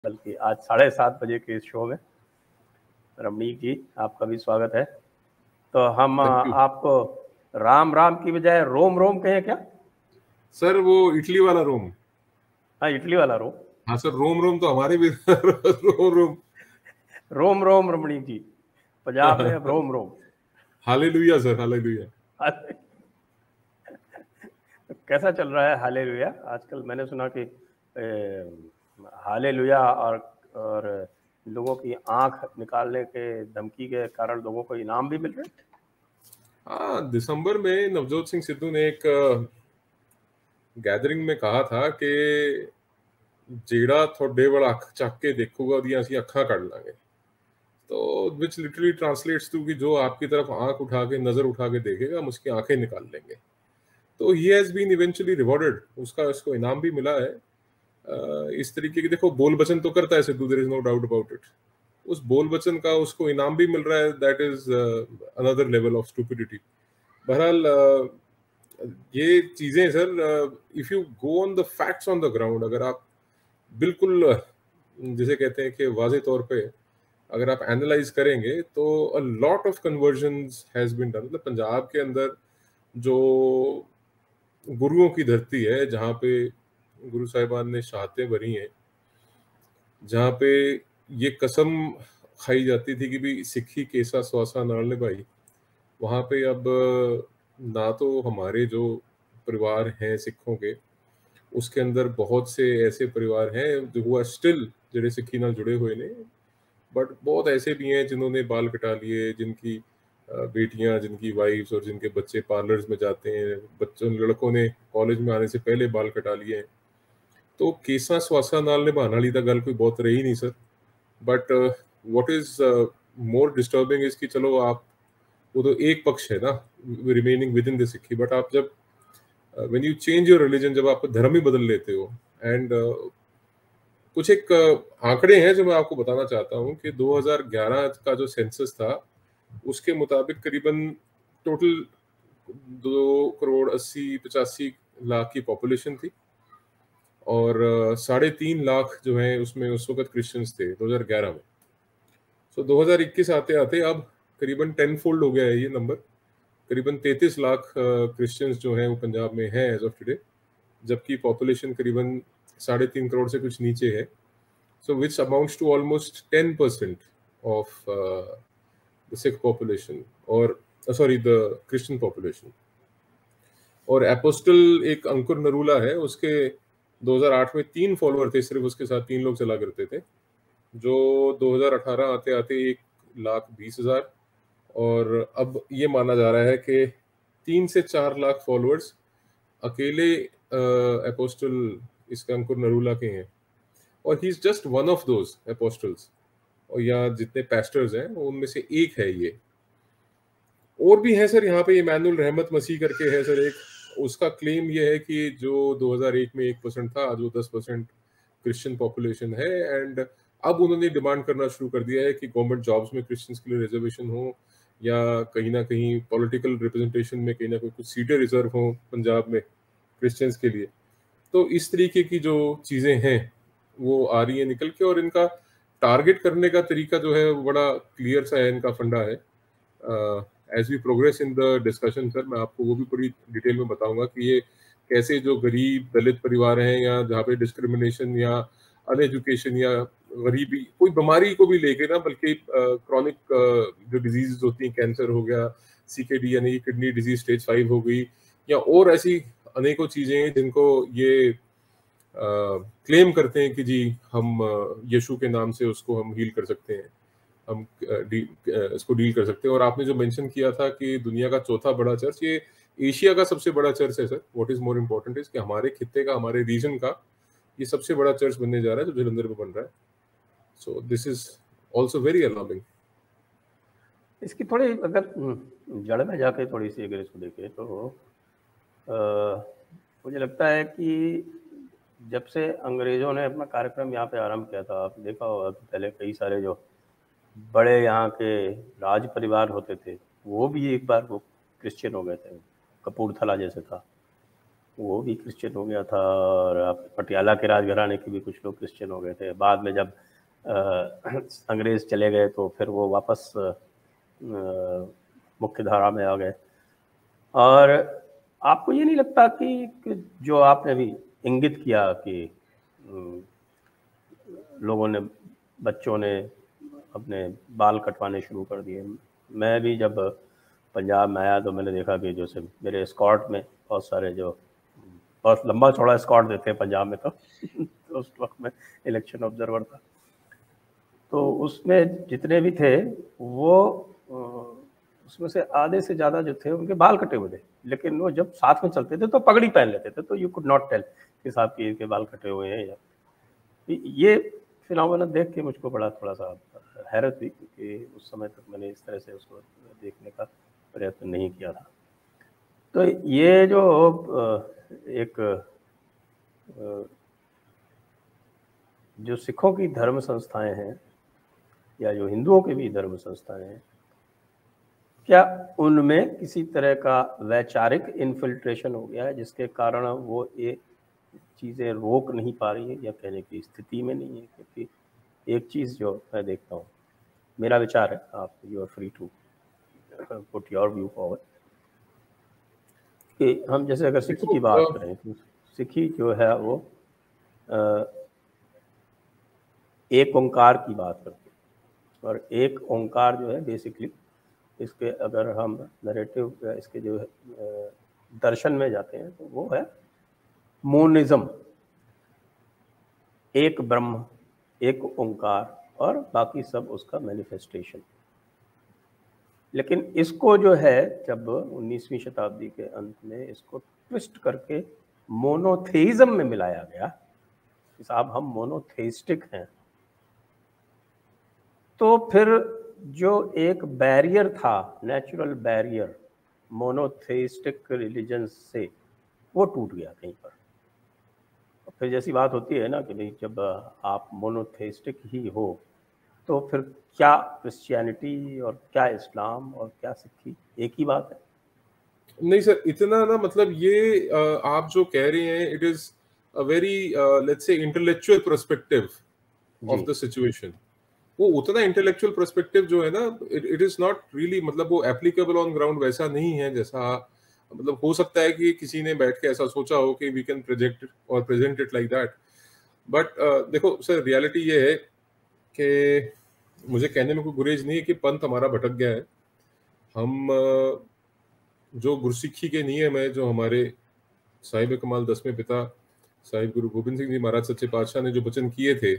बल्कि आज 7:30 बजे के इस शो में। रमणीक जी, आपका भी स्वागत है। तो हम थैंक यू आपको राम राम की बजाय रोम रोम कहें क्या? सर। वो इटली वाला रोम। हाँ, इटली वाला रोम। हाँ सर, रोम रोम तो हमारे भी रोम रोम। रोम रोम रमणीक जी, पंजाब में अब रोम रोम। Hallelujah sir, hallelujah. कैसा चल रहा है हालेलुया आजकल? मैंने सुना कि हालेलुया और लोगों की आंख निकालने के धमकी के कारण लोगों को इनाम भी मिल रहे हैं। हाँ, दिसंबर में नवजोत सिंह सिद्धू ने एक गैदरिंग में कहा था कि जेड़ा थोड़े बड़ा अख चक के देखूगा ओदियां ਅਸੀਂ ਅੱਖਾਂ ਕੱਢ ਲਾਂਗੇ। तो विच लिटरली ट्रांसलेट्स टू कि जो आपकी तरफ आंख उठा के नजर उठा के देखेगा हम उसकी आंखें निकाल लेंगे। तो he has been eventually rewarded, उसको इनाम भी मिला है। इस तरीके की देखो बोल बचन तो करता है Sidhu, there is no doubt about it. उस बोल बचन का उसको इनाम भी मिल रहा है, that is another level of stupidity. बहरहाल ये चीजें sir, if you go on the facts on the ground, अगर आप बिल्कुल जिसे कहते हैं कि वाजे तौर पे अगर आप एनालाइज करेंगे तो a lot of convergence has been done. मतलब पंजाब के अंदर जो गुरुओं की धरती है, जहाँ पे गुरु साहिबान ने शहादतें भरी हैं, जहाँ पे ये कसम खाई जाती थी कि भी सिक्खी केसा स्वासा नाल निभाई, वहाँ पे अब ना तो हमारे जो परिवार हैं सिखों के, उसके अंदर बहुत से ऐसे परिवार हैं जो हुआ स्टिल जेडे सिक्खी नाल जुड़े हुए ने, बट बहुत ऐसे भी हैं जिन्होंने बाल कटा लिए, जिनकी बेटियां, जिनकी वाइफ्स और जिनके बच्चे पार्लर्स में जाते हैं, बच्चों लड़कों ने कॉलेज में आने से पहले बाल कटा लिए हैं। तो केसा स्वासा नाल निभाने वाली तो गल कोई बहुत रही नहीं sir. But what is more disturbing is कि चलो आप, वो तो एक पक्ष है ना रिमेनिंग विद इन द सिक्खी, बट आप जब when you change your religion, जब आप धर्म ही बदल लेते हो, एंड कुछ एक आंकड़े हैं जो मैं आपको बताना चाहता हूँ कि 2011 का जो सेंसस था उसके मुताबिक करीबन टोटल 2,80,85,00,000 की पॉपुलेशन थी, और 3.5 लाख जो है उसमें उस वक्त क्रिश्चियंस थे 2011 में। सो 2021 आते आते अब करीबन 10 फोल्ड हो गया है ये नंबर। करीबन 33 लाख क्रिश्चियंस जो हैं वो पंजाब में हैं एज ऑफ टुडे, जबकि पॉपुलेशन करीबन 3.5 करोड़ से कुछ नीचे है। So which amounts to almost 10% of the Sikh population, or sorry, the Christian population. और एपोस्टल एक अंकुर नरूला है, उसके 2008 में 3 फॉलोअर थे, सिर्फ उसके साथ 3 लोग चला करते थे, जो 2018 आते आते 1,20,000, और अब ये माना जा रहा है कि 3 से 4 लाख फॉलोअर्स अकेले एपोस्टल इसका अंकुर नरूला के हैं, और he is just one of those apostles, और या जितने पेस्टर्स हैं उनमें से एक है ये। और भी है सर यहाँ पे, इमानुअल रहमत मसीह करके है सर एक, उसका क्लेम ये है कि जो 2001 में 1% था, आज वो 10% क्रिश्चियन पॉपुलेशन है, एंड अब उन्होंने डिमांड करना शुरू कर दिया है कि गवर्नमेंट जॉब्स में क्रिश्चियंस के लिए रिजर्वेशन हो, या कहीं ना कहीं पॉलिटिकल रिप्रेजेंटेशन में कहीं ना कहीं कुछ सीटें रिजर्व हो पंजाब में क्रिश्चियंस के लिए। तो इस तरीके की जो चीज़ें हैं वो आ रही है निकल के, और इनका टारगेट करने का तरीका जो है वो बड़ा क्लियर सा है, इनका फंडा है। As we progress in the discussion sir, मैं आपको वो भी बड़ी डिटेल में बताऊंगा कि ये कैसे जो गरीब दलित परिवार हैं, या जहाँ पे डिस्क्रिमिनेशन या अनएजुकेशन या गरीबी, कोई बीमारी को भी लेके ना, बल्कि क्रॉनिक जो डिजीज होती हैं, कैंसर हो गया, CKD यानी किडनी डिजीज स्टेज 5 हो गई, या और ऐसी अनेकों चीजें हैं जिनको ये क्लेम करते हैं कि जी हम यीशु के नाम से उसको हम हील कर सकते हैं, हम इसको डील कर सकते हैं। और आपने जो मेंशन किया था कि दुनिया का चौथा बड़ा चर्च, ये एशिया का सबसे बड़ा चर्च है sir. What is more important is कि हमारे खित्ते का, हमारे रीजन का ये सबसे बड़ा चर्च बनने जा रहा है जो जलंधर में बन रहा है। So this is also very alarming. इसकी थोड़ी अगर जड़ में जाके थोड़ी सी अगर इसको देखें तो मुझे लगता है कि जब से अंग्रेज़ों ने अपना कार्यक्रम यहाँ पे आरंभ किया था, आपने देखा होगा कि पहले कई सारे जो बड़े यहाँ के राज परिवार होते थे वो भी एक बार वो क्रिश्चियन हो गए थे। कपूरथला जैसे था, वो भी क्रिश्चियन हो गया था, और आप पटियाला के राजघराने के भी कुछ लोग क्रिश्चियन हो गए थे। बाद में जब अंग्रेज़ चले गए तो फिर वो वापस मुख्य धारा में आ गए। और आपको ये नहीं लगता कि जो आपने अभी इंगित किया कि लोगों ने, बच्चों ने अपने बाल कटवाने शुरू कर दिए। मैं भी जब पंजाब में आया तो मैंने देखा कि जैसे मेरे एस्कॉर्ट में बहुत सारे जो बहुत लंबा चौड़ा एस्कॉर्ट देते हैं पंजाब में तो तो उस वक्त मैं इलेक्शन ऑब्जर्वर था, तो उसमें जितने भी थे वो उसमें से आधे से ज़्यादा जो थे उनके बाल कटे हुए थे, लेकिन वो जब साथ में चलते थे तो पगड़ी पहन लेते थे, तो यू कुड नॉट टेल कि साहब के इनके बाल कटे हुए हैं। या ये फिनोमेना देख के मुझको बड़ा थोड़ा सा हैरत हुई, क्योंकि उस समय तक मैंने इस तरह से उसको देखने का प्रयत्न नहीं किया था। तो ये जो एक जो सिखों की धर्म संस्थाएं हैं या जो हिंदुओं की भी धर्म संस्थाएं हैं, क्या उनमें किसी तरह का वैचारिक इन्फिल्ट्रेशन हो गया है जिसके कारण वो ये चीज़ें रोक नहीं पा रही है या कहने की स्थिति में नहीं है? क्योंकि एक चीज़ जो मैं देखता हूँ, मेरा विचार है, आप you are free to put your view forward, कि हम जैसे अगर सिक्खी की बात करें तो सिक्खी जो है वो एक ओंकार की बात करती है, और एक ओंकार जो है बेसिकली इसके अगर हम नैरेटिव इसके जो दर्शन में जाते हैं तो वो है मोनिज्म, एक ब्रह्म, एक ओंकार और बाकी सब उसका मैनिफेस्टेशन। लेकिन इसको जो है जब 19वीं शताब्दी के अंत में इसको ट्विस्ट करके मोनोथेइज्म में मिलाया गया कि साहब हम मोनोथेइस्टिक हैं, तो फिर जो एक बैरियर था, नेचुरल बैरियर मोनोथेइस्टिक रिलीजन से, वो टूट गया कहीं पर। फिर जैसी बात होती है ना कि भाई जब आप मोनोथेइस्टिक ही हो तो फिर क्या क्रिश्चियनिटी और क्या इस्लाम और क्या सिक्खी एक ही बात है? नहीं सर, इतना ना, मतलब ये आप जो कह रहे हैं, it is a very let's say intellectual perspective of the situation. वो उतना इंटेलेक्चुअल पर्सपेक्टिव जो है ना, इट इज नॉट रियली, मतलब वो एप्लीकेबल ऑन ग्राउंड वैसा नहीं है जैसा, मतलब हो सकता है कि किसी ने बैठ के ऐसा सोचा हो कि वी कैन प्रोजेक्ट और present it like that. But देखो सर, रियलिटी ये है कि मुझे कहने में कोई गुरेज नहीं है कि पंथ हमारा भटक गया है। हम जो गुरसिक्खी के नियम है, जो हमारे साहिब कमाल 10वें पिता साहिब गुरु गोबिंद सिंह जी महाराज सच्चे पातशाह ने जो वचन किए थे,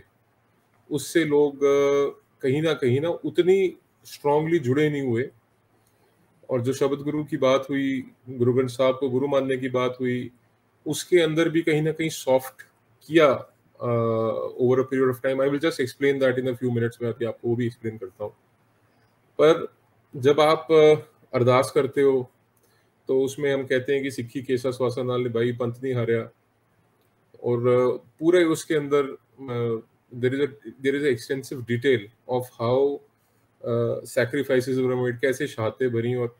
उससे लोग कहीं ना उतनी स्ट्रांगली जुड़े नहीं हुए। और जो शब्द गुरु की बात हुई, गुरु ग्रंथ साहब को गुरु मानने की बात हुई, उसके अंदर भी कहीं ना कहीं सॉफ्ट किया over a period of time. I will just explain that in a few minutes में, अभी आपको वो भी एक्सप्लेन करता हूँ। पर जब आप अरदास करते हो तो उसमें हम कहते हैं कि सिक्खी केसा स्वासा नाल निभाई पंथ नहीं हारिया, और पूरे उसके अंदर there is extensive detail of how sacrifices were made, कैसे शहादतें भरी, और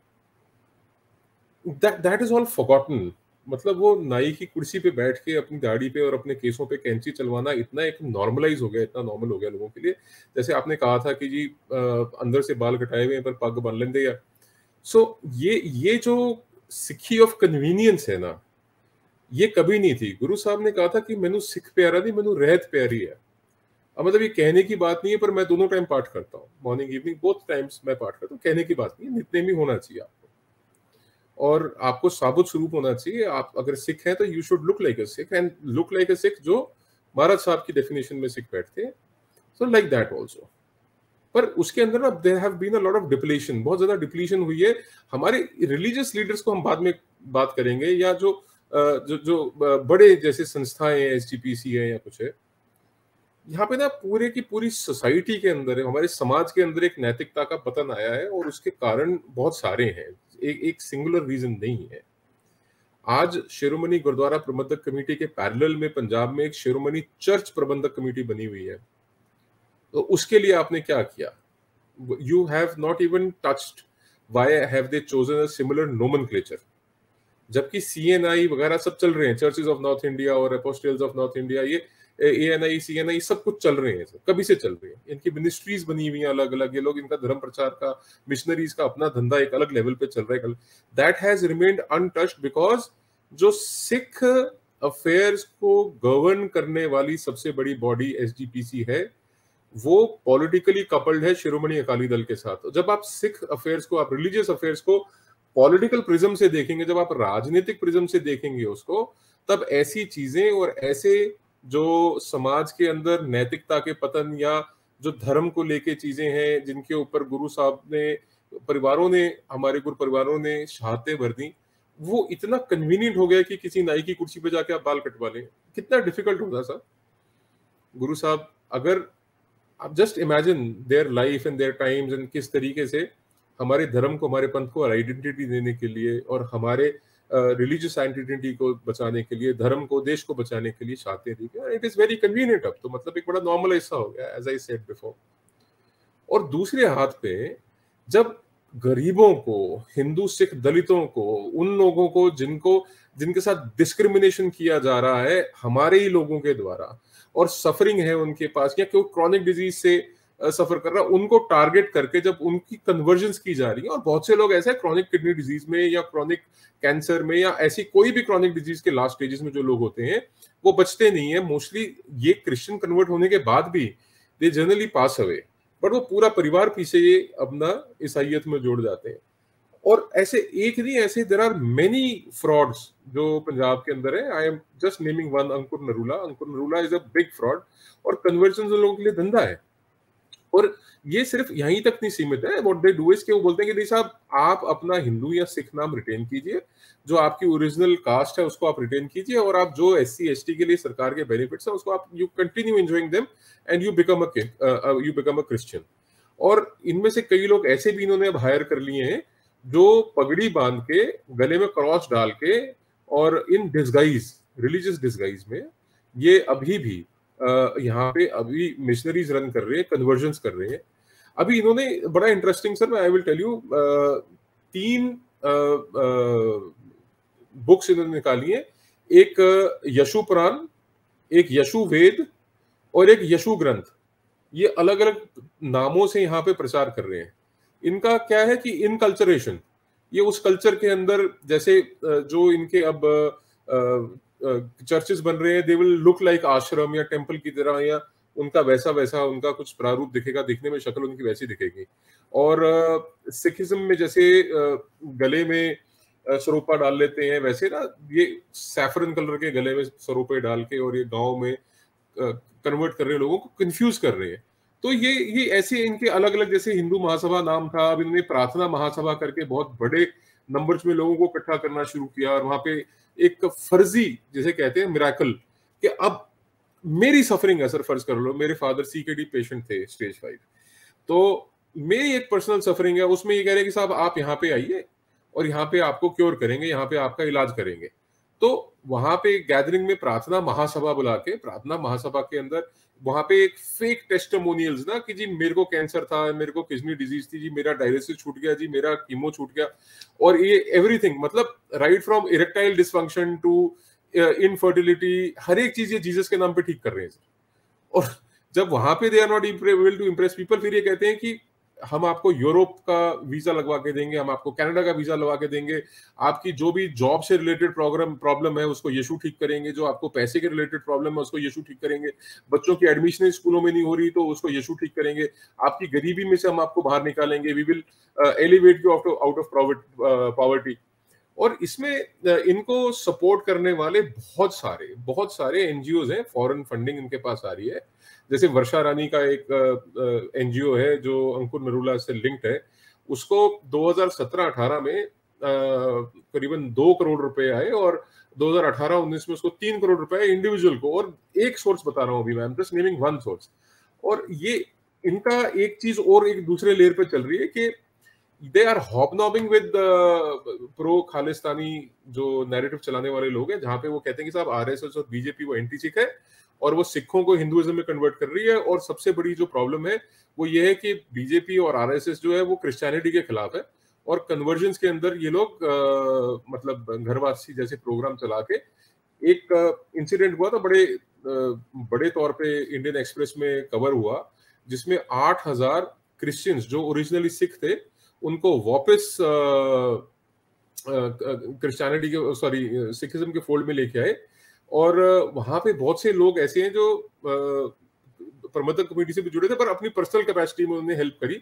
दैट इज ऑल फॉरगॉटन। मतलब वो नाई की कुर्सी पे बैठ के अपनी दाढ़ी पे और अपने केसों पे कैंची चलवाना इतना एक नॉर्मलाइज हो गया, इतना नॉर्मल हो गया लोगों के लिए। जैसे आपने कहा था कि जी अंदर से बाल कटाए हुए पर पग बन लेंगे या, सो ये जो सिक्खी ऑफ कन्वीनियंस है ना, ये कभी नहीं थी। गुरु साहब ने कहा था कि मैनू सिख प्यारा नहीं, मैनू रहत प्यारी है। अब मतलब ये कहने की बात नहीं है, पर मैं दोनों टाइम पाठ करता हूँ, मॉर्निंग इवनिंग बोथ टाइम्स मैं पाठ करता हूँ। कहने की बात नहीं है, नित्यनेमी होना चाहिए आपको, और आपको साबुत स्वरूप होना चाहिए। आप अगर सिख हैं तो you should look like a Sikh, and look like अ सिख जो महाराज साहब की डेफिनेशन में सिख बैठते हैं, सो लाइक दैट ऑल्सो। पर उसके अंदर ना there have been a lot of depletion, बहुत ज्यादा डिप्लीशन हुई है। हमारे रिलीजियस लीडर्स को हम बाद में बात करेंगे, या जो बड़े जैसे संस्थाएं हैं, एसजीपीसी है या कुछ है, यहाँ पे ना पूरे की पूरी सोसाइटी के अंदर है, हमारे समाज के अंदर एक नैतिकता का पतन आया है, और उसके कारण बहुत सारे हैं, एक सिंगुलर रीजन नहीं है। आज शिरोमणि गुरुद्वारा प्रबंधक कमेटी के पैरेलल में पंजाब में एक शिरोमणि चर्च प्रबंधक कमेटी बनी हुई है। तो उसके लिए आपने क्या किया? You have not even touched why have they chosen a similar nomenclature. जबकि CNI वगैरह सब चल रहे हैं, चर्चेज ऑफ नॉर्थ इंडिया और अपोस्टल्स ऑफ नॉर्थ इंडिया, ये ANI CNI सब कुछ चल रहे हैं, कभी से चल रहे हैं, इनकी मिनिस्ट्रीज बनी हुई हैं अलग अलग, ये लोग इनका धर्म प्रचार का, मिशनरीज का अपना धंधा एक अलग लेवल पे चल रहा है। That has remained untouched because जो सिख अफेयर्स को गवर्न करने वाली सबसे बड़ी बॉडी SGPC है, वो पॉलिटिकली कपल्ड है शिरोमणि अकाली दल के साथ। जब आप सिख अफेयर्स को, आप रिलीजियस अफेयर्स को पॉलिटिकल प्रिज्म से देखेंगे, जब आप राजनीतिक प्रिज्म से देखेंगे उसको, तब ऐसी चीजें और ऐसे जो समाज के अंदर नैतिकता के पतन या जो धर्म को लेके चीजें हैं जिनके ऊपर गुरु साहब ने, परिवारों ने, हमारे गुरु परिवारों ने शहादतें भर दी, वो इतना कन्वीनियंट हो गया कि किसी नाई की कुर्सी पे जाके आप बाल कटवा लें। कितना डिफिकल्ट होता सर गुरु साहब, अगर आप just imagine their life and their times and किस तरीके से हमारे धर्म को, हमारे पंथ को आइडेंटिटी देने के लिए और हमारे रिलीजियस आइडेंटिटी को बचाने के लिए, धर्म को, देश को बचाने के लिए चाहते थे। इट इज वेरी कन्वीनियंट अब तो, मतलब एक बड़ा नॉर्मल ऐसा हो गया, एज आई सेड बिफोर। और दूसरे हाथ पे जब गरीबों को, हिंदू सिख दलितों को, उन लोगों को जिनके साथ डिस्क्रिमिनेशन किया जा रहा है हमारे ही लोगों के द्वारा, और सफरिंग है उनके पास या कोई क्रॉनिक डिजीज से सफर कर रहा है, उनको टारगेट करके जब उनकी कन्वर्जन्स की जा रही है, और बहुत से लोग ऐसे क्रॉनिक किडनी डिजीज में या क्रॉनिक कैंसर में या ऐसी कोई भी क्रॉनिक डिजीज के लास्ट स्टेजेस में जो लोग होते हैं वो बचते नहीं है मोस्टली। ये क्रिश्चियन कन्वर्ट होने के बाद भी they generally pass away, but वो पूरा परिवार पीछे ये अपना ईसाइयत में जोड़ जाते हैं। और ऐसे एक नहीं, ऐसे देयर आर मेनी फ्रॉड्स जो पंजाब के अंदर है। I am just naming one, Ankur Narula. Ankur Narula is a big fraud, और कन्वर्जन उन लोगों के लिए धंधा है। और ये सिर्फ यहीं तक नहीं सीमित है। व्हाट दे डू इज कि वो बोलते हैं कि नहीं साहब, आप अपना हिंदू या सिख नाम रिटेन कीजिए, जो आपकी ओरिजिनल कास्ट है उसको आप रिटेन कीजिए, और आप जो SC ST के लिए सरकार के बेनिफिट्स है उसको आप you continue enjoying them and you become a Christian. और इनमें से कई लोग ऐसे भी इन्होंने अब हायर कर लिए हैं जो पगड़ी बांध के, गले में क्रॉस डाल के, और इन डिस्गाइज, रिलीजियस डिस्गाइज में ये अभी भी यहाँ पे अभी मिशनरीज रन कर रहे हैं, कन्वर्जन्स कर रहे हैं। अभी इन्होंने बड़ा interesting, sir I will tell you, 3 books इन्होंने निकाली है। एक यशु पुराण, एक यशु वेद और एक यशु ग्रंथ। ये अलग अलग नामों से यहाँ पे प्रचार कर रहे हैं। इनका क्या है कि इनकल्चरेशन, ये उस कल्चर के अंदर, जैसे जो इनके अब चर्चेस बन रहे हैं, दे विल लुक लाइक आश्रम या टेंपल की तरह, या उनका वैसा उनका कुछ प्रारूप दिखेगा, दिखने में शक्ल उनकी वैसी दिखेगी। और सिखिज्म में जैसे गले में सरोपा डाल लेते हैं, वैसे ना ये सैफरन कलर के गले में सरोपे डाल के और ये गांव में कन्वर्ट कर रहे हैं, लोगों को कंफ्यूज कर रहे हैं। तो ये ऐसे इनके अलग अलग, जैसे हिंदू महासभा नाम था, अब इन्होंने प्रार्थना महासभा करके बहुत बड़े नंबर्स में लोगों को इकट्ठा करना शुरू किया। और वहां पे एक फर्जी, जिसे कहते हैं मिराकल, कि अब मेरी सफरिंग है सर, फर्ज कर लो मेरे फादर CKD पेशेंट थे स्टेज 5, तो मेरी एक पर्सनल सफरिंग है, उसमें ये कह रहे हैं कि साहब आप यहाँ पे आइए और यहाँ पे आपको क्योर करेंगे, यहाँ पे आपका इलाज करेंगे। तो वहां पे गैदरिंग में प्रार्थना महासभा बुला के, प्रार्थना महासभा के अंदर वहां पे एक फेक टेस्टिमोनियल्स ना, कि जी मेरे को कैंसर था, मेरे को किडनी डिजीज थी जी, मेरा डायलिसिस छूट गया जी, मेरा कीमो छूट गया, और ये एवरीथिंग, मतलब right from erectile dysfunction to infertility, हर एक चीज ये जीसस के नाम पे ठीक कर रहे हैं। और जब वहां पे they are not able to impress people, फिर ये कहते हैं कि हम आपको यूरोप का वीजा लगवा के देंगे, हम आपको कनाडा का वीजा लगवा के देंगे, आपकी जो भी जॉब से रिलेटेड प्रॉब्लम है उसको यीशु ठीक करेंगे, जो आपको पैसे के रिलेटेड प्रॉब्लम है उसको यीशु ठीक करेंगे, बच्चों की एडमिशन स्कूलों में नहीं हो रही तो उसको यीशु ठीक करेंगे, आपकी गरीबी में से हम आपको बाहर निकालेंगे, we will elevate you out of poverty. और इसमें इनको सपोर्ट करने वाले बहुत सारे एनजीओज हैं, फॉरेन फंडिंग इनके पास आ रही है। जैसे वर्षा रानी का एक एनजीओ है जो अंकुर नरूला से लिंक्ड है, उसको 2017-18 में करीबन 2 करोड़ रुपए आए, और 2018-19 में उसको 3 करोड़ रुपए इंडिविजुअल को। और एक सोर्स बता रहा हूँ अभी, मैं am just naming one source. और ये इनका एक चीज और एक दूसरे लेयर पे चल रही है कि they are hobnobbing with pro Khalistani जो नैरेटिव चलाने वाले लोग हैं, जहां पे वो कहते हैं कि साहब आरएसएस और बीजेपी वो एंटी सिख है और वो सिखों को हिंदुइज्म में कन्वर्ट कर रही है। और सबसे बड़ी जो प्रॉब्लम है वो ये है कि बीजेपी और आरएसएस जो है वो क्रिश्चियनिटी के खिलाफ है, और कन्वर्जन्स के अंदर ये लोग मतलब घर वापसी जैसे प्रोग्राम चला के एक इंसिडेंट हुआ था बड़े तौर पे इंडियन एक्सप्रेस में कवर हुआ, जिसमें 8,000 क्रिश्चियंस जो ओरिजिनली सिख थे उनको वापस क्रिश्चियनिटी के सिखिज्म के फोल्ड में लेके आए। और वहां पे बहुत से लोग ऐसे हैं जो प्रबंधक कमेटी से भी जुड़े थे पर अपनी पर्सनल कैपेसिटी में उन्होंने हेल्प करी।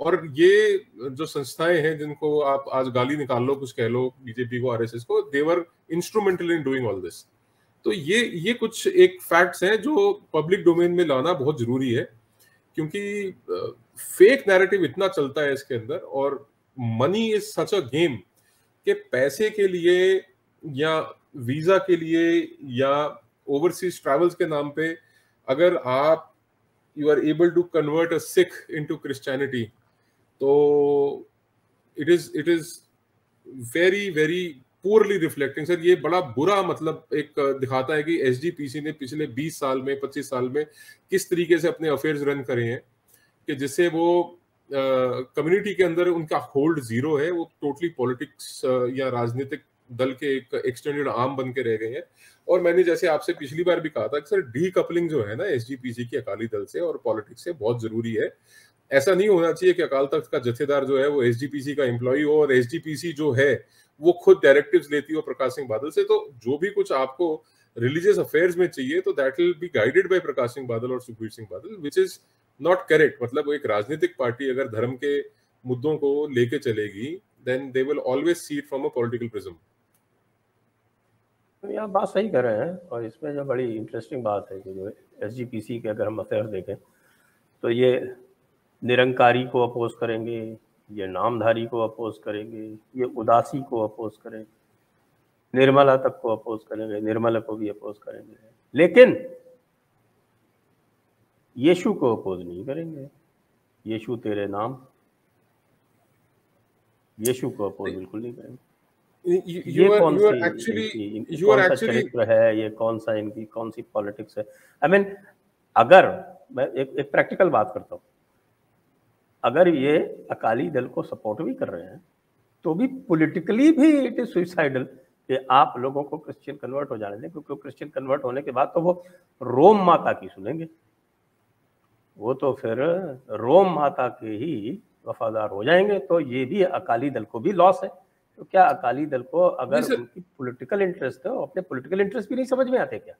और ये जो संस्थाएं हैं जिनको आप आज गाली निकाल लो, कुछ कह लो बीजेपी को, आरएसएस को, they were instrumental in doing all this. तो ये कुछ एक फैक्ट्स हैं जो पब्लिक डोमेन में लाना बहुत जरूरी है, क्योंकि फेक नैरेटिव इतना चलता है इसके अंदर। और money is such a game कि पैसे के लिए या वीजा के लिए या ओवरसीज ट्रैवल्स के नाम पे अगर आप you are able to convert a Sikh into Christianity, तो it is very very poorly reflecting. Sir ये बड़ा बुरा मतलब एक दिखाता है कि एसजीपीसी ने पिछले 20 साल में 25 साल में किस तरीके से अपने अफेयर्स रन करे हैं, कि जिससे वो कम्युनिटी के अंदर उनका होल्ड जीरो है, वो टोटली पॉलिटिक्स या राजनीतिक दल के एक एक्सटेंडेड आर्म बन के रह गए हैं। और मैंने जैसे आपसे पिछली बार भी कहा था कि सर डी कपलिंग जो है ना एसजीपीसी की अकाली दल से और पॉलिटिक्स से बहुत जरूरी है। ऐसा नहीं होना चाहिए कि अकाल तख्त का जत्थेदार जो है वो एसजीपीसी का एम्प्लॉय हो और एसजीपीसी जो है वो खुद डायरेक्टिव्स लेती हो प्रकाश सिंह बादल से। तो जो भी कुछ आपको रिलीजियस अफेयर्स में चाहिए तो that will be guided by Prakash Singh Badal और Sukhbir Singh Badal, which is not correct. मतलब एक राजनीतिक पार्टी अगर धर्म के मुद्दों को लेके चलेगी then they will always see it from a political prism. आप बात सही कर रहे हैं। और इसमें जो बड़ी इंटरेस्टिंग बात है कि जो एसजीपीसी के अगर हम अफेयर देखें तो ये निरंकारी को अपोज करेंगे, ये नामधारी को अपोज करेंगे, ये उदासी को अपोज करेंगे, निर्मला तक को अपोज करेंगे, निर्मला को भी अपोज करेंगे, लेकिन यीशु को अपोज नहीं करेंगे। यीशु तेरे नाम, यीशु को अपोज बिल्कुल नहीं करेंगे। ये कौन सा चरित्र है, ये कौन सा इनकी कौन सी पॉलिटिक्स है? आई मीन अगर मैं एक प्रैक्टिकल बात करता हूँ, अगर ये अकाली दल को सपोर्ट भी कर रहे हैं तो भी पॉलिटिकली भी इट इज सुइसाइडल कि आप लोगों को क्रिश्चियन कन्वर्ट हो जाने दें, क्योंकि क्रिश्चियन कन्वर्ट होने के बाद तो वो रोम माता की सुनेंगे, वो तो फिर रोम माता के ही वफादार हो जाएंगे। तो ये भी अकाली दल को भी लॉस है। तो क्या अकाली दल को अगर उनकी पॉलिटिकल इंटरेस्ट है, अपने पॉलिटिकल इंटरेस्ट भी नहीं समझ में आते क्या?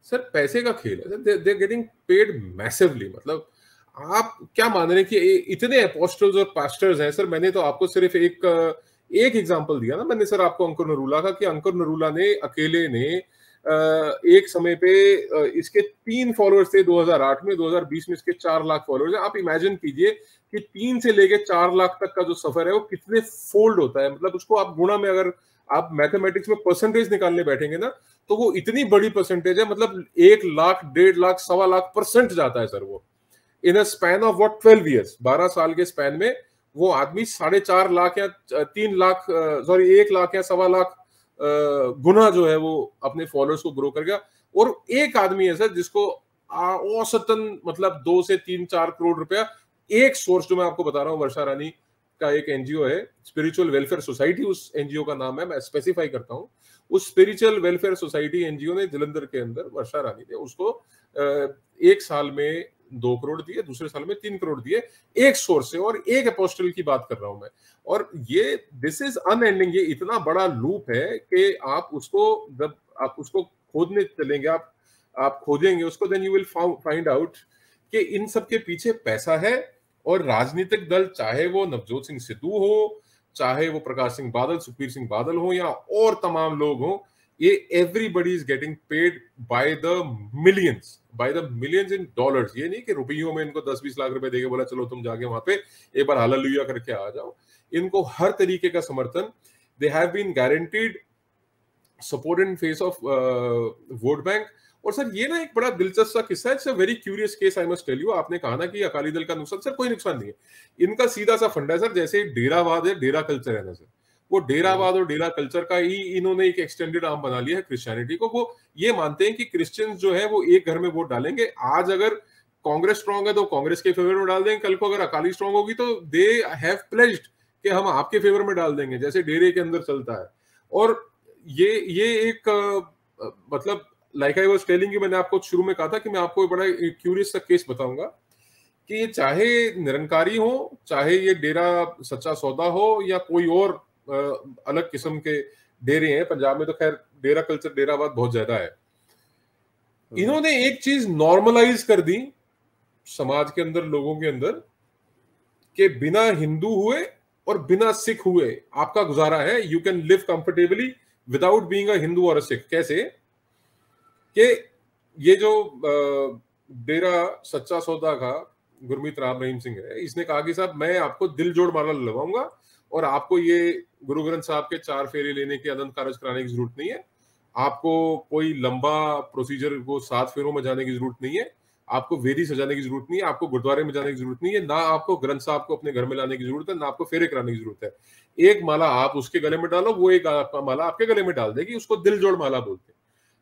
सर पैसे का खेल है, they are getting paid massively. मतलब आप क्या मान रहे हैं कि इतने अपोस्टल्स और पास्टर्स हैं? सर मैंने तो आपको सिर्फ एक एग्जांपल दिया ना मैंने सर आपको अंकुर नरूला का, कि अंकुर नरूला ने अकेले ने एक समय पे इसके 3 फॉलोअर्स थे 2008 में, 2020 में इसके 4 लाख फॉलोअर्स हैं। आप इमेजिन कीजिए कि 3 से लेके 4 लाख तक का जो सफर है वो कितने फोल्ड होता है। मतलब उसको आप गुणा में, अगर आप मैथमेटिक्स में परसेंटेज निकालने बैठेंगे ना तो वो इतनी बड़ी परसेंटेज है। मतलब 1 लाख, 1.5 लाख, 1.25 लाख % जाता है सर वो in a span of what 12 years. 12 साल के स्पैन में वो आदमी 4.5 लाख या 3 लाख 1 लाख या 1.25 लाख गुना जो है वो अपने फॉलोअर्स को ग्रो कर गया। और एक आदमी है सर जिसको औसतन मतलब 2 से 3-4 करोड़ रुपया एक सोर्स, जो मैं आपको बता रहा हूँ, वर्षा रानी का एक एनजीओ है, स्पिरिचुअल वेलफेयर सोसाइटी उस एनजीओ का नाम है, मैं स्पेसिफाई करता हूँ। उस स्पिरिचुअल वेलफेयर सोसाइटी एनजीओ ने जलंधर के अंदर, वर्षा रानी ने उसको एक साल में 2 करोड़ दिए, दूसरे साल में 3 करोड़ दिए, एक सोर्स से। और एक अपोस्टल की बात कर रहा हूं मैं। और ये दिस इज अनएंडिंग, ये इतना बड़ा लूप है कि आप उसको जब आप उसको खोदने चलेंगे, आप खोजेंगे उसको, then you will find out कि इन सब के पीछे पैसा है। और राजनीतिक दल, चाहे वो नवजोत सिंह सिद्धू हो, चाहे वो प्रकाश सिंह बादल, सुखबीर सिंह बादल हो, या और तमाम लोग हो, ये everybody is getting paid by the millions in dollars. ये नहीं कि रुपयों में इनको 10-20 लाख रुपए देके बोला चलो तुम जाके वहां पे एक बार हालेलुया करके आ जाओ। इनको हर तरीके का समर्थन, they have been guaranteed support in face of vote bank. और सर ये ना एक बड़ा दिलचस्प सा किस्सा है, it's a very curious case, I must tell you. आपने कहा ना कि अकाली दल का नुकसान, सर कोई नुकसान नहीं है। इनका सीधा सा फंडा है सर, जैसे डेरावाद है, डेरा कल्चर है ना सर, वो डेरावाद और डेरा कल्चर का ही इन्होंने एक एक्सटेंडेड आर्म बना लिया है क्रिश्चियनिटी को। वो ये मानते हैं कि क्रिश्चियंस जो है वो एक घर में वोट डालेंगे। आज अगर कांग्रेस स्ट्रांग है तो कांग्रेस के फेवर में डाल देंगे, कल को अगर अकाली स्ट्रांग होगी तो दे हैव प्लेज्ड कि हम आपके फेवर में डाल देंगे, जैसे डेरे के अंदर चलता है। और ये एक मतलब like I was telling you, मैंने आपको शुरू में कहा था कि मैं आपको बड़ा क्यूरियस सा केस बताऊंगा कि ये चाहे निरंकारी हो, चाहे ये डेरा सच्चा सौदा हो, या कोई और अलग किस्म के डेरे हैं। पंजाब में तो खैर डेरा कल्चर, डेरावाद बहुत ज्यादा है। इन्होंने एक चीज नॉर्मलाइज कर दी समाज के अंदर, लोगों के अंदर, कि बिना हिंदू हुए और बिना सिख हुए आपका गुजारा है। You can live comfortably without being a Hindu और अ सिख। कैसे कि ये जो डेरा सच्चा सौदा का गुरमीत राम रहीम सिंह है, इसने कहा कि साहब मैं आपको दिल जोड़ माला लगाऊंगा और आपको ये गुरु ग्रंथ साहब के 4 फेरे लेने के अनंत कारज कराने की जरूरत नहीं है, आपको कोई लंबा प्रोसीजर को 7 फेरों में जाने की जरूरत नहीं है, आपको वेदी सजाने की जरूरत नहीं है, आपको गुरुद्वारे में जाने की जरूरत नहीं है, ना आपको ग्रंथ साहब को अपने घर में लाने की जरूरत है, ना आपको फेरे कराने की जरूरत है। एक माला आप उसके गले में डालो, वो एक माला आपके गले में डाल देगी। उसको दिल जोड़ माला बोलते हैं।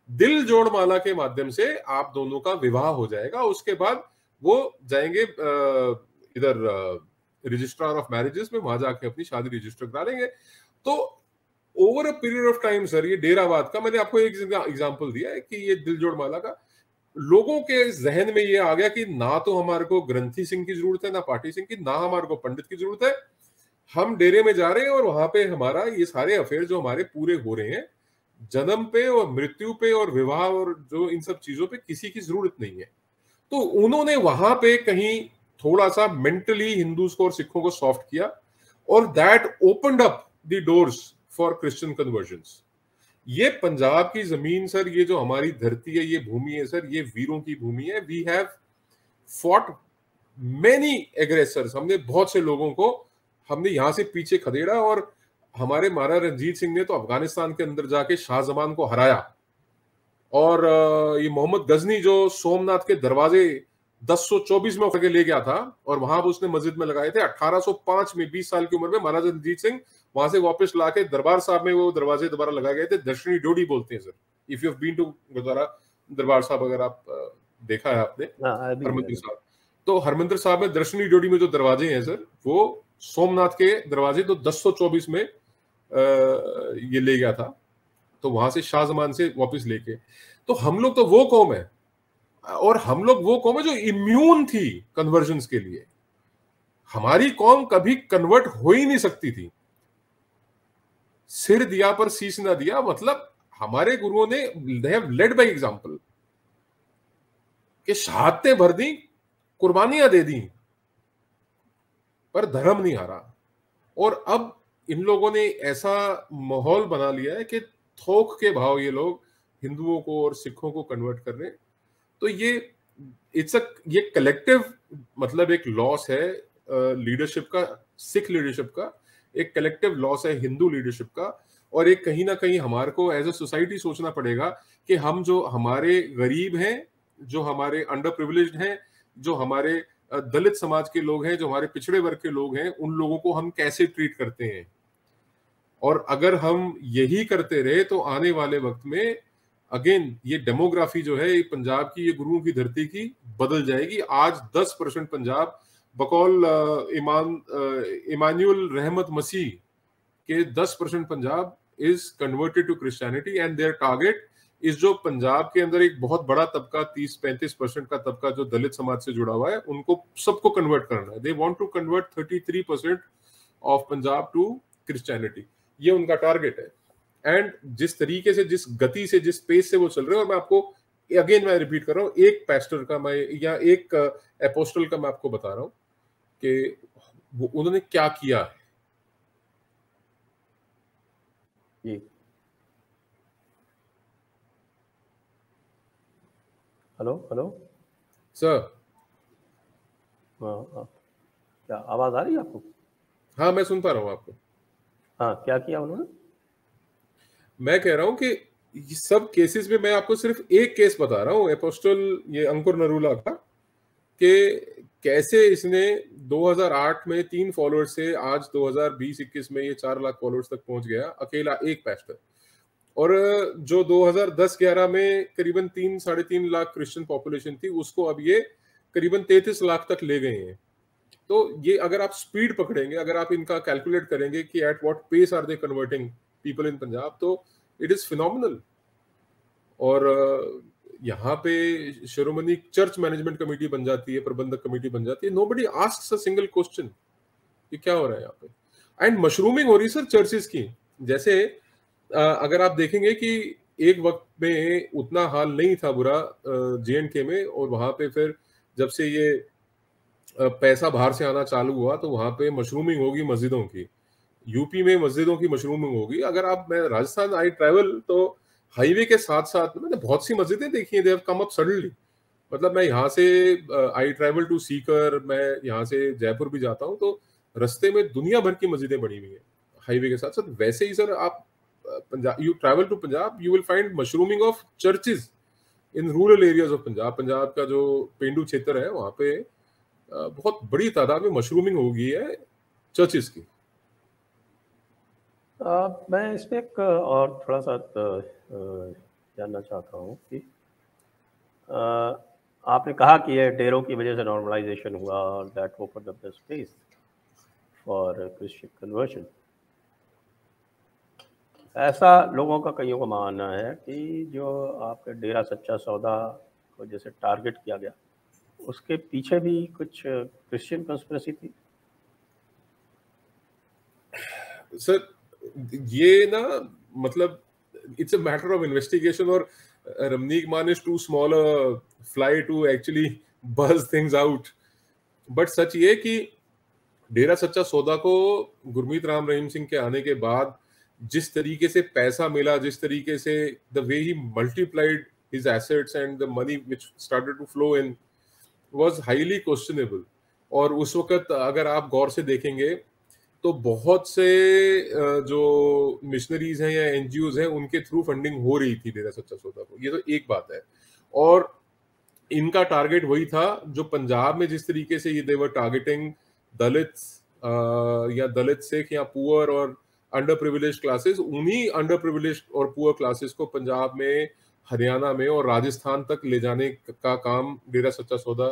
दिल जोड़ माला के माध्यम से आप दोनों का विवाह हो जाएगा। उसके बाद वो जाएंगे इधर रजिस्ट्रार ऑफ मैरिजेस में, वहां जाके अपनी शादी रजिस्टर करा लेंगे। तो over a period of time sir, ये डेरावाद का मैंने आपको एक एग्जांपल दिया है कि ये दिल जोड़ माला का लोगों के जहन में ये आ गया कि ना तो हमारे को ग्रंथी सिंह की जरूरत है, ना पाटी सिंह की, ना हमारे को पंडित की जरूरत है। हम डेरे में जा रहे हैं और वहां पे हमारा ये सारे अफेयर जो हमारे पूरे हो रहे हैं, जन्म पे और मृत्यु पे और विवाह और जो इन सब चीजों पे किसी की जरूरत नहीं है। तो उन्होंने वहां पे कहीं थोड़ा सा मेंटली हिंदूज को और सिखों को सॉफ्ट किया, और that opened up the doors for Christian convergence. ये पंजाब की जमीन सर, ये जो हमारी धरती है, ये भूमि है सर, ये वीरों की भूमि है। We have fought many aggressors. हमने बहुत से लोगों को हमने यहां से पीछे खदेड़ा, और हमारे महाराजा रणजीत सिंह ने तो अफगानिस्तान के अंदर जाके शाहजमान को हराया। और ये मोहम्मद गजनी जो सोमनाथ के दरवाजे 1024 में उठा के ले गया था और वहां पर उसने मस्जिद में लगाए थे 1805 में, 20 साल की उम्र में महाराजा रणजीत सिंह वहां से वापस लाके दरबार साहब में वो दरवाजे दोबारा लगाए गए थे। दर्शनी डोडी बोलते हैं sir, if you have been to gurdwara Darbar Sahib, अगर आप देखा है आपने हरमंदिर साहब, तो हरमंदिर साहब में दर्शनी डोडी में जो दरवाजे हैं सर, वो सोमनाथ के दरवाजे तो 1024 में ये ले गया था, तो वहां से शाहजमान से वापस लेके। तो हम लोग तो वो कौम है, और हम लोग वो कौम है जो इम्यून थी कन्वर्जन्स के लिए। हमारी कौम कभी कन्वर्ट हो ही नहीं सकती थी। सिर दिया पर शीश ना दिया, मतलब हमारे गुरुओं ने they have led by example, कि शहादतें भर दी, कुर्बानियां दे दी, पर धर्म नहीं हारा। और अब इन लोगों ने ऐसा माहौल बना लिया है कि थोक के भाव ये लोग हिंदुओं को और सिखों को कन्वर्ट कर रहे हैं। तो ये ये कलेक्टिव मतलब एक लॉस है लीडरशिप का, सिख लीडरशिप का एक कलेक्टिव लॉस है, हिंदू लीडरशिप का। और एक कहीं ना कहीं हमारे को एज अ सोसाइटी सोचना पड़ेगा कि हम जो हमारे गरीब हैं, जो हमारे अंडर प्रिविलेज्ड हैं, जो हमारे दलित समाज के लोग हैं, जो हमारे पिछड़े वर्ग के लोग हैं, उन लोगों को हम कैसे ट्रीट करते हैं। और अगर हम यही करते रहे तो आने वाले वक्त में अगेन ये डेमोग्राफी जो है ये पंजाब की, ये गुरुओं की धरती की बदल जाएगी। आज 10% पंजाब बकौल इमानुअल रहमत मसीह के 10% Punjab is converted to Christianity, and their target is जो पंजाब के अंदर एक बहुत बड़ा तबका 30-35% का तबका जो दलित समाज से जुड़ा हुआ है, उनको सबको कन्वर्ट करना है। They want to convert 33% of Punjab to Christianity, ये उनका टारगेट है। एंड जिस तरीके से, जिस गति से, जिस पेस से वो चल रहे हैं, और मैं आपको अगेन मैं रिपीट कर रहा हूँ, एक पैस्टर का मैं या एक एपोस्टल का मैं आपको बता रहा हूँ कि उन्होंने क्या किया है। जी हेलो हेलो सर, क्या आवाज आ रही है आपको? हाँ मैं सुन पा रहा हूँ आपको। हाँ, क्या किया उन्होंने? मैं कह रहा हूँ कि ये सब केसेस में मैं आपको सिर्फ एक केस बता रहा हूँ, एपोस्टल ये अंकुर नरूला का, कि कैसे इसने 2008 में 3 फॉलोअर्स से आज 2020-21 में ये 4 लाख फॉलोअर्स तक पहुंच गया, अकेला एक पैस्टर। और जो 2010-11 में करीबन 3-3.5 लाख क्रिश्चियन पॉपुलेशन थी, उसको अब ये करीबन 33 लाख तक ले गए हैं। तो ये अगर आप स्पीड पकड़ेंगे, अगर आप इनका कैलकुलेट करेंगे कि at what pace are they converting people in Punjab, तो इट इज फिनोमिनल। और यहाँ पे शिरोमणि चर्च मैनेजमेंट कमेटी बन जाती है, प्रबंधक कमेटी बन जाती है, nobody asks a single question कि क्या हो रहा है यहाँ पे। एंड मशरूमिंग हो रही है सर चर्चेस की। जैसे अगर आप देखेंगे कि एक वक्त में उतना हाल नहीं था बुरा J&K में, और वहां पे फिर जब से ये पैसा बाहर से आना चालू हुआ तो वहां पे मशरूमिंग होगी मस्जिदों की। यूपी में मस्जिदों की मशरूमिंग होगी। अगर आप, मैं राजस्थान आई ट्रैवल, तो हाईवे के साथ साथ मैंने बहुत सी मस्जिदें देखी हैं, they have come up suddenly. मतलब मैं यहाँ से आई ट्रैवल टू सीकर, मैं यहाँ से जयपुर भी जाता हूँ, तो रास्ते में दुनिया भर की मस्जिदें बनी हुई हैं हाईवे के साथ साथ। वैसे ही सर आप Punjab, you travel to Punjab, you will find mushrooming of churches in rural areas of Punjab. Punjab का जो पेंडू क्षेत्र है वहाँ पे बहुत बड़ी तादाद में मशरूमिंग हो गई है चर्चेज की। मैं इसमें एक और थोड़ा सा जानना चाहता हूँ कि आपने कहा कि ये डेरों की वजह से नॉर्मलाइजेशन हुआ और that open up the space for Christian conversion. ऐसा लोगों का कईयों का मानना है कि जो आपके डेरा सच्चा सौदा को जैसे टारगेट किया गया, उसके पीछे भी कुछ क्रिश्चियन कंस्पिरेसी थी। सर ये ना, मतलब it's a matter of investigation, और Ramneek Mann is too small a fly to actually buzz things out. But सच ये कि डेरा सच्चा सौदा को गुरमीत राम रहीम सिंह के आने के बाद जिस तरीके से पैसा मिला, जिस तरीके से the way he multiplied his assets and the money which started to flow in was highly questionable. और उस वक्त अगर आप गौर से देखेंगे तो बहुत से जो मिशनरीज हैं या एनजीओज हैं, उनके थ्रू फंडिंग हो रही थी डेरा सच्चा सौदा को। ये तो एक बात है। और इनका टारगेट वही था जो पंजाब में जिस तरीके से ये देवर टारगेटिंग दलित्स या दलित सिख या पुअर और अंडर प्रिविलेज क्लासेस, उन्हीं अंडर प्रिविलेज और पुअर क्लासेस को पंजाब में, हरियाणा में और राजस्थान तक ले जाने का काम डेरा सच्चा सौदा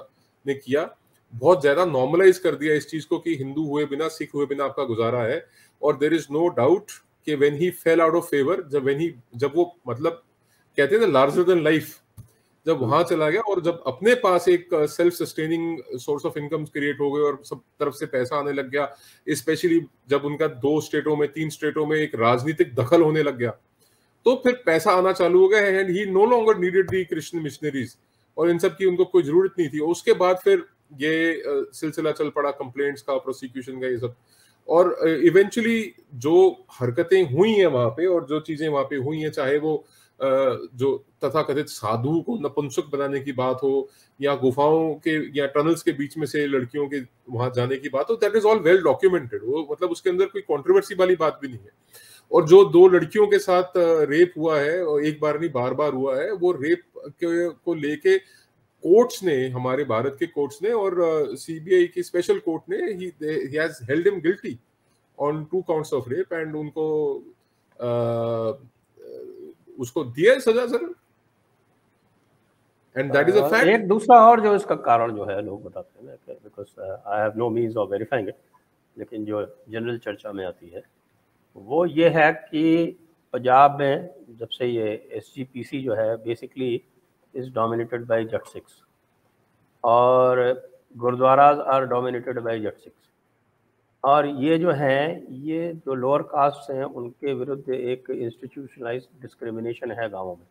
ने किया। बहुत ज्यादा नॉर्मलाइज कर दिया इस चीज को कि हिंदू हुए बिना, सिख हुए बिना आपका गुजारा है। और देयर इज नो डाउट कि when he fail out of favour, जब वो मतलब कहते हैं ना लार्जर देन लाइफ, जब वहां चला गया और जब अपने पास एक self sustaining source of income create हो गए और सब तरफ से पैसा आने लग गया, स्पेशली जब उनका 2 स्टेटों में, 3 स्टेटों में एक राजनीतिक दखल होने लग गया, तो फिर पैसा आना चालू हो गया and he no longer needed the Christian missionaries, और इन सब की उनको कोई जरूरत नहीं थी। उसके बाद फिर ये सिलसिला चल पड़ा कंप्लेंट्स का, प्रोसिक्यूशन का, ये सब। और इवेंचुअली जो हरकतें हुई हैं वहां पे और जो चीजें वहां पे हुई हैं, चाहे वो जो तथाकथित साधु को नपुंसक बनाने की बात हो या गुफाओं के या टनल्स के बीच में से लड़कियों के वहां जाने की बात हो, that is all well documented. वो मतलब उसके अंदर कोई कंट्रोवर्सी वाली बात भी नहीं है। और जो 2 लड़कियों के साथ रेप हुआ है, और एक बार नहीं बार बार हुआ है, वो रेप को लेके कोर्ट्स ने, हमारे भारत के कोर्ट्स ने और सीबीआई की स्पेशल कोर्ट ने, he has held him guilty on 2 counts of rape and उनको उसको दिया सजा sir. And that is a fact. एक दूसरा और जो इसका कारण जो है लोग बताते हैं, because I have no means of verifying it, लेकिन जो जनरल चर्चा में आती है वो ये है कि पंजाब में जब से ये SGPC जो है basically is dominated by Jat Sikhs, और gurdwaras are dominated by Jat Sikhs, और ये जो है, ये जो लोअर कास्ट हैं उनके विरुद्ध एक इंस्टीट्यूशनलाइज्ड डिस्क्रिमिनेशन है गाँवों में,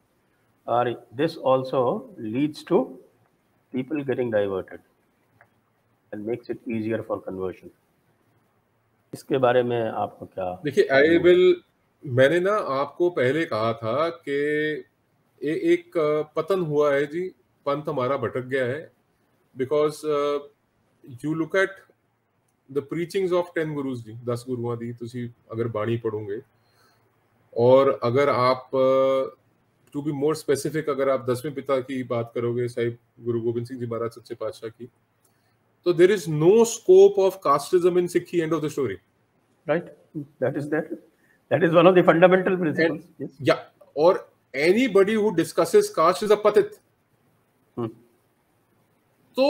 और this also leads to people getting diverted and makes it easier for conversion. इसके बारे में आपको क्या? देखिए, मैंने ना आपको पहले कहा था कि एक पतन हुआ है जी, पंथ हमारा भटक गया है, because you look at the preachings of 10 gurus जी, 10 गुरुआं दी तुसी अगर बाणी पढ़ोगे, और अगर आप टू बी मोर स्पेसिफिक, अगर आप 10वें पिता की बात करोगे, साहिब गुरु गोबिंद सिंह जी महाराज सच्चे पातशाह की, तो there is no scope of casteism in Sikhi, end of the story, right? that is one of the fundamental principles. Yes. Yeah, or anybody who discusses caste is a patit. Hmm. तो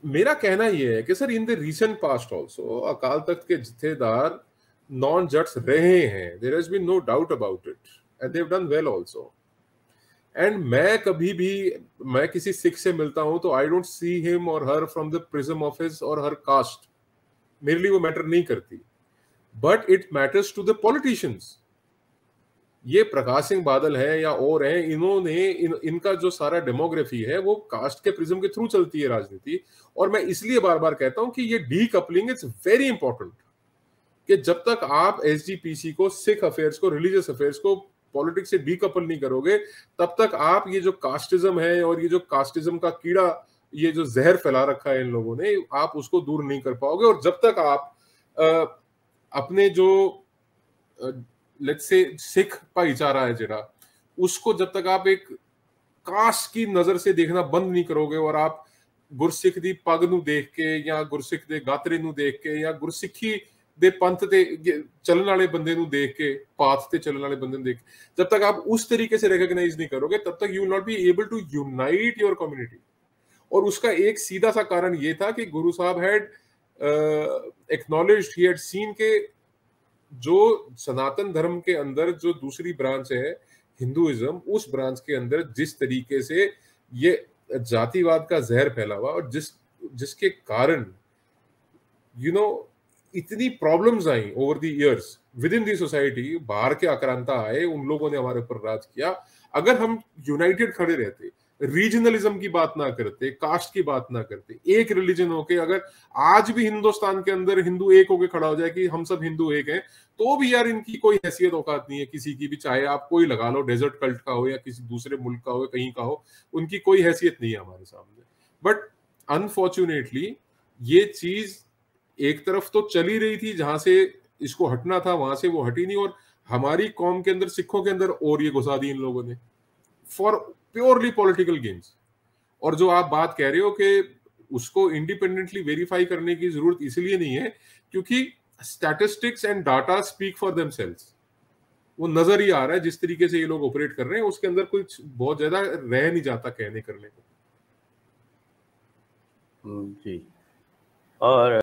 मेरा कहना यह है कि sir in the recent past also Akal Takht के jathedar non Jats रहे हैं, there has been no doubt about it, and they have done well also. And मैं कभी भी, मैं किसी सिख से मिलता हूं तो I don't see him or her from the prism of his or her caste, मेरे लिए वो मैटर नहीं करती, but it matters to the politicians. ये प्रकाश सिंह बादल है या और है, इन्होंने इनका जो सारा डेमोग्राफी है वो कास्ट के प्रिज्म के थ्रू चलती है राजनीति। और मैं इसलिए बार बार कहता हूं कि ये D coupling it's very important, कि जब तक आप एसजीपीसी को, सिख अफेयर्स को, रिलीजियस अफेयर्स को पॉलिटिक्स से डीकपल नहीं करोगे, तब तक आप ये जो कास्टिज्म है और ये जो कास्टिज्म का कीड़ा, ये जो जहर फैला रखा है इन लोगों ने, आप उसको दूर नहीं कर पाओगे। और जब तक आप अपने जो लेट्स से सिख भाईचारा है जरा, उसको जब तक आप एक कास्ट की नजर से देखना बंद नहीं करोगे, और आप गुरसिख दी पग नू देख के या गुरसिख दे गातरे नू देख के या गुरसिखी दे पंथ ते चलने वाले बंदे नू देख के, पाथ ते चलने वाले बंदे नू देख के, जब तक आप उस तरीके से रिकॉग्नाइज नहीं करोगे, तब तक you will not be able to unite your community. और उसका एक सीधा सा कारण ये था कि गुरु साहब had acknowledged, he had seen के जो सनातन धर्म के अंदर जो दूसरी ब्रांच है हिंदुइज्म, उस ब्रांच के अंदर जिस तरीके से ये जातिवाद का जहर फैला हुआ, और जिसके कारण यू नो इतनी problems I over the years with in the society, बाहर के आक्रांता आए, उन लोगों ने हमारे ऊपर राज किया। अगर हम यूनाइटेड खड़े रहते, रीजनलिज्म की बात ना करते, कास्ट की बात ना करते, एक रिलीजन होके, अगर आज भी हिंदुस्तान के अंदर हिंदू एक होके खड़ा हो जाए कि हम सब हिंदू एक हैं, तो भी यार इनकी कोई हैसियत औकात नहीं है किसी की भी, चाहे आप कोई लगा लो, डेजर्ट कल्ट का हो या किसी दूसरे मुल्क का हो, कहीं का हो, उनकी कोई हैसियत नहीं है हमारे सामने। बट अनफॉर्चुनेटली ये चीज एक तरफ तो चली रही थी, जहां से इसको हटना था वहां से वो हटी नहीं, और हमारी कौम के अंदर, सिखों के अंदर और ये घुसा दी इन लोगों ने फॉर प्योरली पॉलिटिकल गेम्स। और जो आप बात कह रहे हो कि उसको इंडिपेंडेंटली वेरीफाई करने की जरूरत इसलिए नहीं है क्योंकि statistics and data speak for themselves. वो नजर ही आ रहा है जिस तरीके से ये लोग ऑपरेट कर रहे हैं, उसके अंदर कुछ बहुत ज्यादा रह नहीं जाता कहने करने को। जी। और